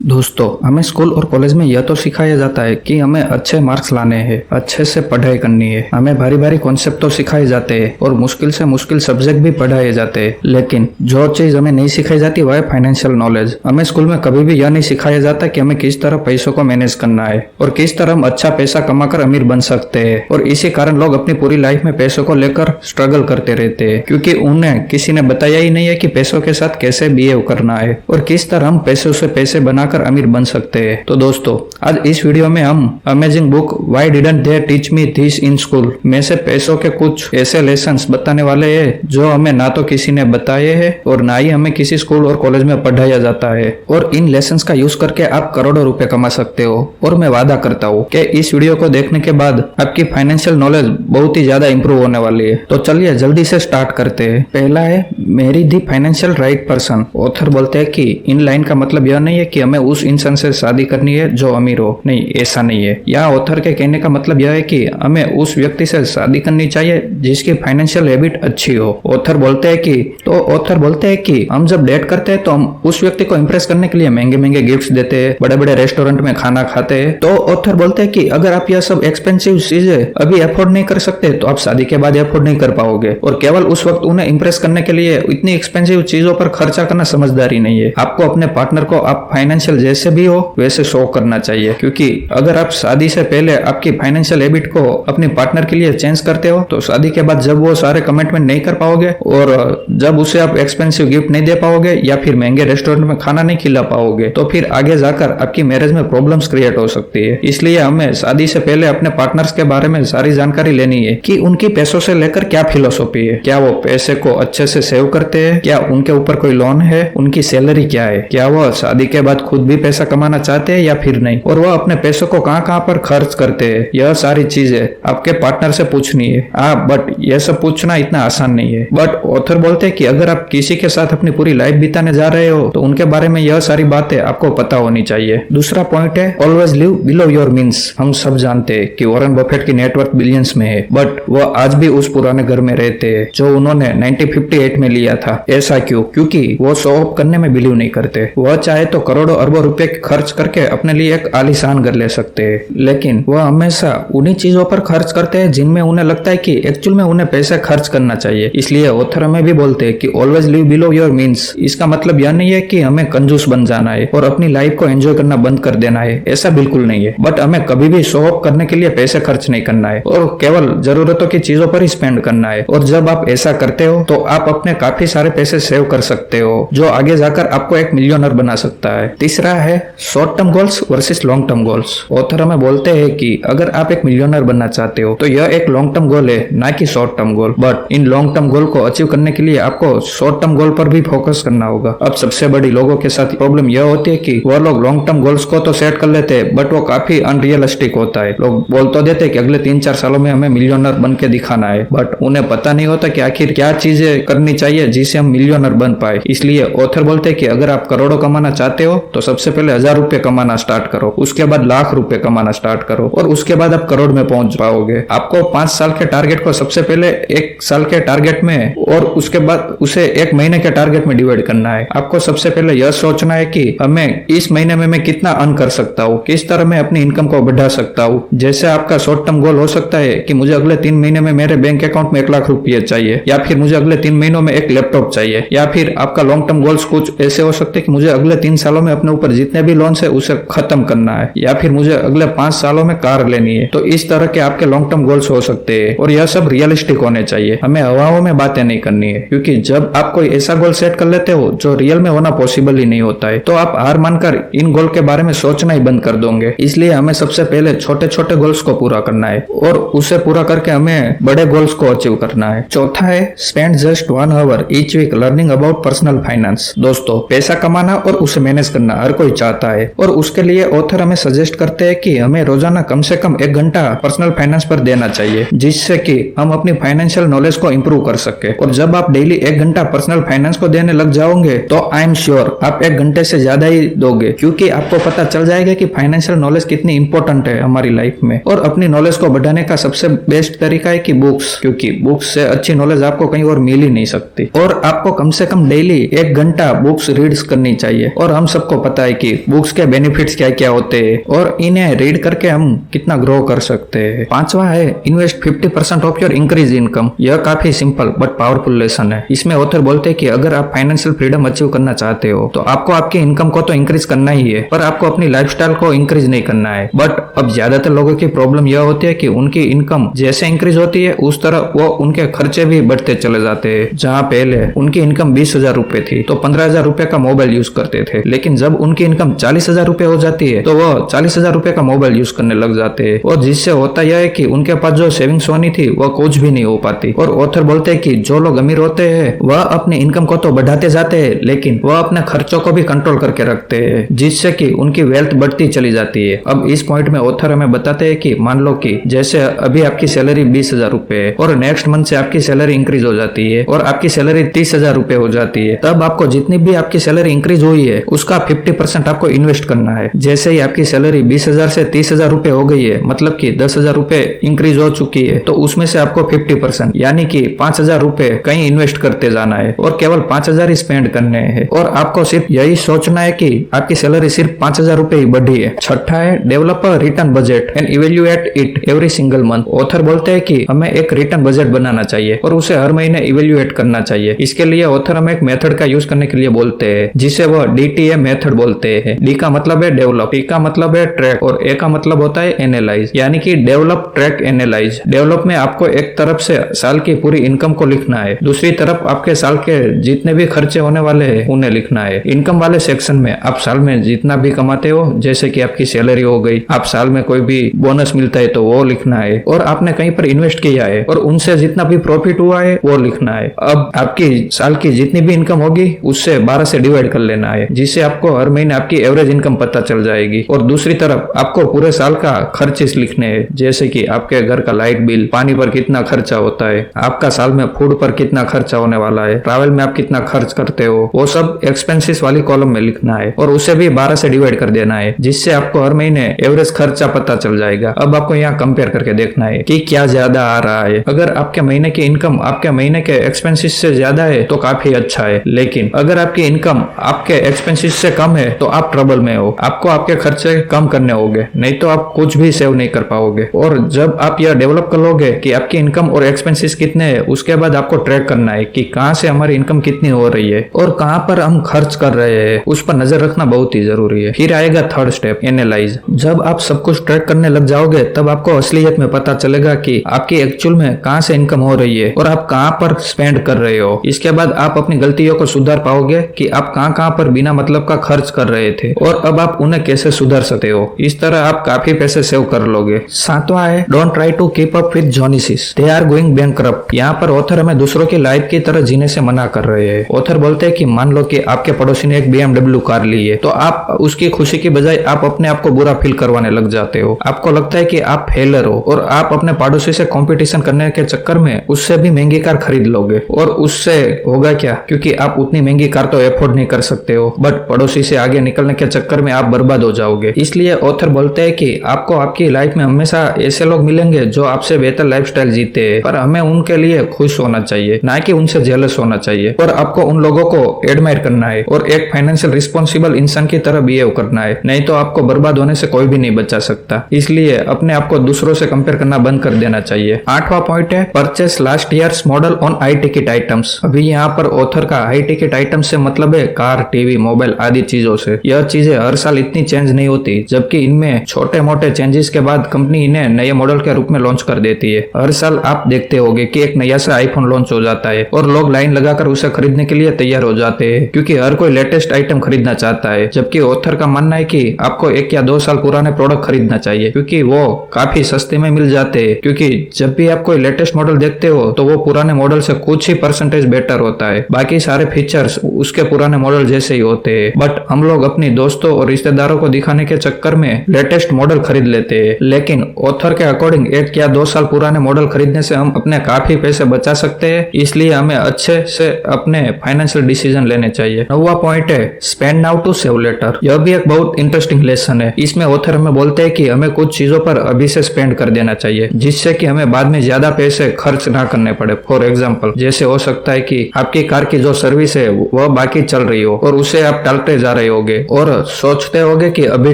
दोस्तों, हमें स्कूल और कॉलेज में यह तो सिखाया जाता है कि हमें अच्छे मार्क्स लाने हैं, अच्छे से पढ़ाई करनी है। हमें भारी भारी कॉन्सेप्ट तो सिखाए जाते हैं और मुश्किल से मुश्किल सब्जेक्ट भी पढ़ाए जाते हैं, लेकिन जो चीज हमें नहीं सिखाई जाती वह है फाइनेंशियल नॉलेज। हमें स्कूल में कभी भी यह नहीं सिखाया जाता कि हमें किस तरह पैसों को मैनेज करना है और किस तरह हम अच्छा पैसा कमाकर अमीर बन सकते हैं। और इसी कारण लोग अपनी पूरी लाइफ में पैसों को लेकर स्ट्रगल करते रहते हैं, क्योंकि उन्हें किसी ने बताया ही नहीं है कि पैसों के साथ कैसे बिहेव करना है और किस तरह हम पैसों से पैसे बनाकर अमीर बन सकते हैं। तो दोस्तों, आज इस वीडियो में हम amazing book why didn't they teach me this in school में से पैसों के कुछ ऐसे लेसन्स बताने वाले हैं जो हमें ना तो किसी ने बताए हैं और ना ही हमें किसी स्कूल और कॉलेज में पढ़ाया जाता है। और इन लेसन्स का यूज करके आप करोड़ों रुपए कमा सकते हो। और मैं वादा करता हूँ कि इस वीडियो को देखने के बाद आपकी फाइनेंशियल नॉलेज बहुत ही ज्यादा इंप्रूव होने वाली है। तो चलिए जल्दी से स्टार्ट करते हैं। पहला है marry the financial right person. Author बोलते हैं कि इन लाइन का मतलब यह नहीं है कि हमें उस इंसान से शादी करनी है जो अमीर हो। नहीं, ऐसा नहीं है। यहाँ ऑथर के कहने का मतलब यह है कि हमें उस व्यक्ति से शादी करनी चाहिए जिसकी फाइनेंशियल हैबिट अच्छी हो। ऑथर बोलते हैं कि हम जब डेट करते हैं तो हम उस व्यक्ति को इंप्रेस करने के लिए महंगे महंगे गिफ्ट्स देते हैं, बड़े बड़े रेस्टोरेंट में खाना खाते हैं। तो ऑथर बोलते हैं कि अगर आप यह सब एक्सपेंसिव चीजें अभी अफोर्ड नहीं कर सकते तो आप शादी के बाद अफोर्ड नहीं कर पाओगे। और केवल उस वक्त उन्हें इंप्रेस करने के लिए इतनी एक्सपेंसिव चीजों पर खर्चा करना समझदारी नहीं है। आपको अपने पार्टनर को आप फाइनेंशियल जैसे भी हो वैसे शो करना चाहिए, क्योंकि अगर आप शादी से पहले आपकी फाइनेंशियल हैबिट को अपने पार्टनर के लिए चेंज करते हो तो शादी के बाद जब वो सारे कमिटमेंट नहीं कर पाओगे और जब उसे आप एक्सपेंसिव गिफ्ट नहीं दे पाओगे या फिर महंगे रेस्टोरेंट में खाना नहीं खिला पाओगे तो फिर आगे जाकर आपकी मैरिज में प्रॉब्लम्स क्रिएट हो सकती है। इसलिए हमें शादी से पहले अपने पार्टनर्स के बारे में सारी जानकारी लेनी है कि उनकी पैसों से लेकर क्या फिलोसॉफी है, क्या वो पैसे को अच्छे से सेव करते हैं, क्या उनके ऊपर कोई लोन है, उनकी सैलरी क्या है, क्या वो शादी के बाद खुद भी पैसा कमाना चाहते हैं या फिर नहीं, और वह अपने पैसों को कहां कहां पर खर्च करते हैं। यह सारी चीजें आपके पार्टनर से पूछनी है। बट यह सब पूछना इतना आसान नहीं है। बट ऑथर बोलते हैं कि अगर आप किसी के साथ अपनी पूरी लाइफ बिताने जा रहे हो तो उनके बारे में यह सारी बातें आपको पता होनी चाहिए। दूसरा पॉइंट है always live below your means. हम सब जानते हैं कि वॉरेन बफेट की नेटवर्थ बिलियंस में है, बट वह आज भी उस पुराने घर में रहते हैं जो उन्होंने 1958 में लिया था। ऐसा क्यों? क्योंकि वो शो ऑफ करने में बिलीव नहीं करते। वह चाहे तो करोड़ों अरबों रुपए खर्च करके अपने लिए एक आलीशान घर ले सकते हैं, लेकिन वह हमेशा उन्हीं चीजों पर खर्च करते हैं जिनमें उन्हें लगता है कि एक्चुअल में उन्हें पैसे खर्च करना चाहिए। इसलिए ऑथर हमें भी बोलते हैं कि always live below your means. इसका मतलब यह नहीं है कि हमें कंजूस बन जाना है और अपनी लाइफ को एंजॉय करना बंद कर देना है, ऐसा बिल्कुल नहीं है। बट हमें कभी भी शो ऑफ करने के लिए पैसे खर्च नहीं करना है और केवल जरूरतों की चीजों पर ही स्पेंड करना है। और जब आप ऐसा करते हो तो आप अपने काफी सारे पैसे सेव कर सकते हो जो आगे जाकर आपको एक मिलियनर बना सकता है। तीसरा है short term goals versus long term goals. Author हमें बोलते हैं कि अगर आप एक मिलियनर बनना चाहते हो तो यह एक लॉन्ग टर्म गोल है, ना कि short term goal. But in long term goal को अचीव करने के लिए आपको शॉर्ट टर्म गोल पर भी फोकस करना होगा। अब सबसे बड़ी लोगों के साथ प्रॉब्लम यह होती है कि वह लोग लॉन्ग टर्म गोल्स को तो सेट कर लेते हैं बट वो काफी अनरियलिस्टिक होता है। लोग बोल तो देते हैं कि अगले 3-4 सालों में हमें मिलियनर बन के दिखाना है, बट उन्हें पता नहीं होता कि आखिर क्या चीजें करनी चाहिए जिससे हम मिलियनर बन पाए। इसलिए ऑथर बोलते हैं कि अगर आप करोड़ों कमाना चाहते हो तो सबसे पहले 1000 रुपए कमाना स्टार्ट करो, उसके बाद लाख रुपए कमाना स्टार्ट करो और उसके बाद आप करोड़ में पहुंच पाओगे। आपको 5 साल के टारगेट को सबसे पहले 1 साल के टारगेट में और उसके बाद उसे 1 महीने के टारगेट में डिवाइड करना है। आपको सबसे पहले यह सोचना है कि हमें इस महीने में मैं कितना अर्न कर सकता हूँ, किस तरह मैं अपनी इनकम को बढ़ा सकता हूँ। जैसे आपका शॉर्ट टर्म गोल हो सकता है कि मुझे अगले 3 महीने में मेरे बैंक अकाउंट में 1 लाख रुपये चाहिए, या फिर मुझे अगले 3 महीनों में एक लैपटॉप चाहिए, या फिर आपका लॉन्ग टर्म गोल्स कुछ ऐसे हो सकते हैं कि मुझे अगले 3 सालों में अपने ऊपर जितने भी लोन्स है उसे खत्म करना है, या फिर मुझे अगले 5 सालों में कार लेनी है। तो इस तरह के आपके लॉन्ग टर्म गोल्स हो सकते हैं और यह सब रियलिस्टिक होने चाहिए। हमें हवाओं में बातें नहीं करनी है, क्योंकि जब आप कोई ऐसा गोल सेट कर लेते हो जो रियल में होना पॉसिबल ही नहीं होता है तो आप हार मानकर इन गोल के बारे में सोचना ही बंद कर दोगे। इसलिए हमें सबसे पहले छोटे छोटे गोल्स को पूरा करना है और उसे पूरा करके हमें बड़े गोल्स को अचीव करना है। चौथा है spend just 1 hour each week learning about personal finance. दोस्तों, पैसा कमाना और उसे मैनेज करना हर कोई चाहता है और उसके लिए ऑथर हमें सजेस्ट करते हैं कि हमें रोजाना कम से कम 1 घंटा पर्सनल फाइनेंस पर देना चाहिए, जिससे कि हम अपनी फाइनेंशियल नॉलेज को इंप्रूव कर सके। और जब आप डेली 1 घंटा पर्सनल फाइनेंस को देने लग जाओगे तो आई एम श्योर आप 1 घंटे से ज्यादा ही दोगे, क्योंकि आपको पता चल जाएगा कि फाइनेंशियल नॉलेज कितनी इंपॉर्टेंट है हमारी लाइफ में। और अपनी नॉलेज को बढ़ाने का सबसे बेस्ट तरीका है कि बुक्स, क्योंकि बुक्स से अच्छी नॉलेज आपको कहीं और मिल ही नहीं सकती। और आपको कम से कम डेली 1 घंटा बुक्स रीड्स करनी चाहिए। और हम सबको पता है कि बुक्स के बेनिफिट्स क्या क्या होते हैं और इन्हें रीड करके हम कितना ग्रो कर सकते हैं। पांचवा है invest 50% of your increase income. यह काफी सिंपल बट पावरफुल लेसन है। इसमें ऑथर बोलते हैं कि अगर आप फाइनेंशियल फ्रीडम अचीव करना चाहते हो तो आपको आपकी इनकम को तो इंक्रीज करना ही है, पर आपको अपनी लाइफस्टाइल को इंक्रीज नहीं करना है। बट अब ज्यादातर लोगों की प्रॉब्लम यह होती है कि उनकी इनकम जैसे इंक्रीज होती है उस तरह वो उनके खर्चे भी बढ़ते चले जाते हैं। जहाँ पहले उनकी इनकम 20,000 रुपए थी तो 15,000 रुपए का मोबाइल यूज करते थे, लेकिन जब उनकी इनकम 40,000 रुपए हो जाती है तो वो 40,000 रुपए का मोबाइल यूज करने लग जाते हैं। और जिससे होता यह है कि उनके पास जो सेविंग्स होनी थी वह कुछ भी नहीं हो पाती। और ऑथर बोलते हैं कि जो लोग अमीर होते हैं वह अपनी इनकम को तो बढ़ाते जाते हैं लेकिन वह अपने खर्चों को भी कंट्रोल करके रखते हैं, जिससे कि उनकी वेल्थ बढ़ती चली जाती है। अब इस पॉइंट में ऑथर हमें बताते हैं कि मान लो कि जैसे अभी आपकी सैलरी 20,000 रुपए है और नेक्स्ट मंथ से आपकी सैलरी इंक्रीज हो जाती है और आपकी सैलरी 30,000 रुपए हो जाती है, तब आपको जितनी भी आपकी सैलरी इंक्रीज हुई है उसका 50% आपको इन्वेस्ट करना है। जैसे ही आपकी सैलरी 20,000 से 30,000 रुपए हो गई है, मतलब कि 10,000 रुपए इंक्रीज हो चुकी है, तो उसमें से आपको 50% यानी कि 5,000 रुपए कहीं इन्वेस्ट करते जाना है और केवल 5,000 ही स्पेंड करने हैं। और आपको सिर्फ यही सोचना है कि आपकी सैलरी सिर्फ 5,000 रुपए ही बढ़ी है। छठा है develop a return budget and evaluate it every single month. Author बोलते हैं कि हमें एक रिटर्न बजट बनाना चाहिए और उसे हर महीने इवेल्युएट करना चाहिए। इसके लिए ऑथर हमें एक मेथड का यूज करने के लिए बोलते हैं जिसे वो DTA मेथड बोलते हैं। डी का मतलब है डेवलप, टी का मतलब है ट्रैक और ए का मतलब होता है एनालाइज, यानी कि डेवलप ट्रैक एनालाइज। डेवलप में आपको एक तरफ से साल की पूरी इनकम को लिखना है, दूसरी तरफ आपके साल के जितने भी खर्चे होने वाले हैं उन्हें लिखना है। इनकम वाले सेक्शन में आप साल में जितना भी कमाते हो, जैसे कि आपकी सैलरी हो गई, आप साल में कोई भी बोनस मिलता है तो वो लिखना है, और आपने कहीं पर इन्वेस्ट किया है और उनसे जितना भी प्रॉफिट हुआ है वो लिखना है। अब आपकी साल की जितनी भी इनकम होगी उससे 12 से डिवाइड कर लेना है, जिससे आपको हर महीने आपकी एवरेज इनकम पता चल जाएगी। और दूसरी तरफ आपको पूरे साल का खर्चेस लिखने हैं, जैसे कि आपके घर का लाइट बिल, पानी पर कितना खर्चा होता है, आपका साल में फूड पर कितना खर्चा होने वाला है, ट्रैवल में आप कितना खर्च करते हो, वो सब एक्सपेंसेस वाली कॉलम में लिखना है और उसे भी 12 से डिवाइड कर देना है, जिससे आपको हर महीने एवरेज खर्चा पता चल जाएगा। अब आपको यहाँ कंपेयर करके देखना है कि क्या ज्यादा आ रहा है। अगर आपके महीने की इनकम आपके महीने के एक्सपेंसेस से ज्यादा है तो काफी अच्छा है, लेकिन अगर आपकी इनकम आपके एक्सपेंसेस से कम है तो आप ट्रबल में हो। आपको आपके खर्चे कम करने होंगे, नहीं तो आप कुछ भी सेव नहीं कर पाओगे। और जब आप यह डेवलप कर लोगे कि आपकी इनकम और एक्सपेंसेस कितने हैं, उसके बाद आपको ट्रैक करना है कि कहाँ से हमारी इनकम कितनी हो रही है और कहाँ पर हम खर्च कर रहे हैं, उस पर नजर रखना बहुत ही जरूरी है। फिर आएगा थर्ड स्टेप, एनालाइज। जब आप सब कुछ ट्रैक करने लग जाओगे तब आपको असलियत में पता चलेगा कि आपकी एक्चुअल में कहाँ से इनकम हो रही है और आप कहाँ पर स्पेंड कर रहे हो। इसके बाद आप अपनी गलतियों को सुधार पाओगे कि आप कहाँ कहाँ पर बिना मतलब का खर्च कर रहे थे और अब आप उन्हें कैसे सुधार सकते हो। इस तरह आप काफी पैसे सेव कर लोगे। सातवां है don't try to keep up with Joneses, they are going bankrupt. यहाँ पर ऑथर हमें दूसरों की लाइफ की तरह जीने से मना कर रहे हैं। ऑथर बोलते हैं कि मान लो कि आपके पड़ोसी ने एक BMW कार ली है, तो आप उसकी खुशी की बजाय आप अपने आप को बुरा फील करवाने लग जाते हो। आपको लगता है कि आप फेलर हो और आप अपने पड़ोसी से कंपटीशन करने के चक्कर में उससे भी महंगी कार खरीद लोगे। और उससे होगा क्या, क्योंकि आप उतनी महंगी कार तो अफोर्ड नहीं कर सकते हो, बट पड़ोसी से आगे निकलने के चक्कर में आप बर्बाद हो जाओगे। इसलिए ऑथर बोलते हैं कि आपको आपकी लाइफ में हमेशा ऐसे लोग मिलेंगे जो आपसे बेहतर लाइफस्टाइल जीते हैं, पर हमें उनके लिए खुश होना चाहिए, ना कि उनसे जेलस होना चाहिए। और आपको उन लोगों को एडमायर करना है और एक फाइनेंशियल रिस्पॉन्सिबल इंसान की तरह बिहेव करना है, नहीं तो आपको बर्बाद होने से कोई भी नहीं बचा सकता। इसलिए अपने आप को दूसरों से कंपेयर करना बंद कर देना चाहिए। आठवां पॉइंट है purchase last years model on high ticket items. अभी यहाँ पर ऑथर का हाई टिकट आइटम से मतलब है कार, टीवी, मोबाइल आदि चीजों से। यह चीजें हर साल इतनी चेंज नहीं होती, जबकि इनमें छोटे मोटे चेंजेस के बाद कंपनी इन्हें नए मॉडल के रूप में लॉन्च कर देती है। हर साल आप देखते होंगे कि एक नया सा आईफोन लॉन्च हो जाता है और लोग लाइन लगाकर उसे खरीदने के लिए तैयार हो जाते हैं, क्योंकि हर कोई लेटेस्ट आइटम खरीदना चाहता है। जबकि ऑथर का मानना है कि आपको 1 या 2 साल पुराने प्रोडक्ट खरीदना चाहिए, क्योंकि वो काफी सस्ते में मिल जाते हैं। क्योंकि जब भी आप कोई लेटेस्ट मॉडल देखते हो तो वो पुराने मॉडल से कुछ ही परसेंटेज बेटर होता है, बाकी सारे फीचर्स उसके पुराने मॉडल जैसे ही होते हैं। बट हम लोग अपनी दोस्तों और रिश्तेदारों को दिखाने के चक्कर में लेटेस्ट मॉडल खरीद लेते हैं, लेकिन ऑथर के अकॉर्डिंग 1 या 2 साल पुराने मॉडल खरीदने से हम अपने काफी पैसे बचा सकते हैं। इसलिए हमें अच्छे से अपने फाइनेंशियल डिसीजन लेने चाहिए। 9वां पॉइंट है spend now to save later. यह भी एक बहुत इंटरेस्टिंग लेसन है। इसमें ऑथर हमें बोलते हैं कि हमें कुछ चीजों पर अभी से स्पेंड कर देना चाहिए, जिससे कि हमें बाद में ज्यादा पैसे खर्च ना करने पड़े। फॉर एग्जाम्पल, जैसे हो सकता है कि आपकी कार की जो सर्विस है वह बाकी चल रही हो और उसे आप टालते जा रहे होगे और सोचते होगे कि अभी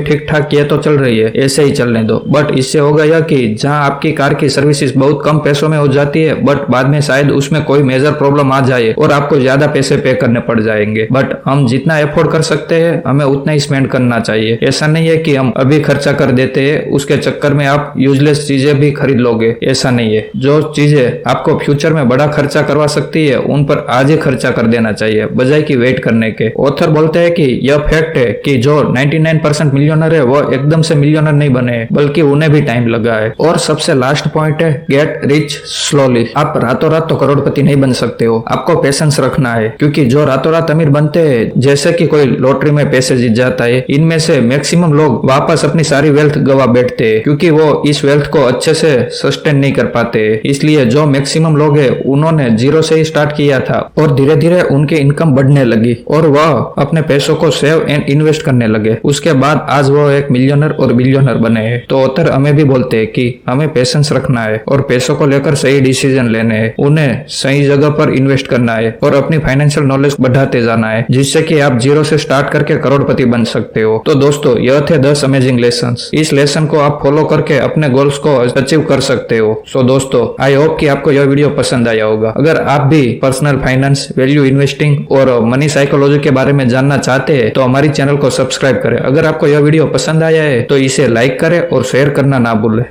ठीक ठाक ये तो चल रही है, ऐसे ही चलने दो। बट इससे होगा यह कि जहां आपकी कार की सर्विसेज बहुत कम पैसों में हो जाती है, बट बाद में शायद उसमें कोई मेजर प्रॉब्लम आ जाए और आपको ज्यादा पैसे पे करने पड़ जाएंगे। बट हम जितना एफोर्ड कर सकते हैं हमें उतना ही स्पेंड करना चाहिए। ऐसा नहीं है कि हम अभी खर्चा कर देते हैं, उसके चक्कर में आप यूजलेस चीजें भी खरीद लोगे, ऐसा नहीं है। जो चीजें आपको फ्यूचर में बड़ा खर्चा करवा सकती है उन पर आज ही खर्चा कर देना चाहिए बजाय कि वेट करने के। ऑथर बोलते हैं कि यह फैक्ट है कि जो 99% मिलियनर है वो एकदम से मिलियनर नहीं बने, बल्कि उन्हें भी टाइम लगा है। और सबसे लास्ट पॉइंट है गेट रिच स्लोली। आप रातों रात तो करोड़पति नहीं बन सकते हो, आपको पेशेंस रखना है। क्योंकि जो रातों रात अमीर बनते हैं, जैसे कि कोई लॉटरी में पैसे जीत जाता है, इनमें से मैक्सिमम लोग वापस अपनी सारी वेल्थ गवा बैठते हैं क्योंकि वो इस वेल्थ को अच्छे से सस्टेन नहीं कर पाते। इसलिए जो मैक्सिमम लोग हैं उन्होंने जीरो से ही स्टार्ट किया था और धीरे धीरे उनकी इनकम बढ़ने लगी और वह अपने पैसों को सेव एंड इन्वेस्ट करने लगे। उसके बाद आज वो एक मिलियनर और बिलियनर बने हैं। तो ऑथर हमें भी बोलते हैं कि हमें पेशेंस रखना है और पैसों को लेकर सही डिसीजन लेने हैं, उन्हें सही जगह पर इन्वेस्ट करना है और अपनी फाइनेंशियल नॉलेज बढ़ाते जाना है, जिससे कि आप जीरो से स्टार्ट करके करोड़पति बन सकते हो। तो दोस्तों यह थे 10 अमेजिंग लेसन्स। इस लेसन को आप फॉलो करके अपने गोल्स को अचीव कर सकते हो। सो दोस्तों आई होप कि आपको यह वीडियो पसंद आया होगा। अगर आप भी पर्सनल फाइनेंस, वैल्यू इन्वेस्टिंग और मनी साइकोलॉजी के बारे में जानना चाहते हैं तो हमारी चैनल को सब्सक्राइब करें। अगर आपको यह वीडियो पसंद आया है तो इसे लाइक करें और शेयर करना ना भूलें।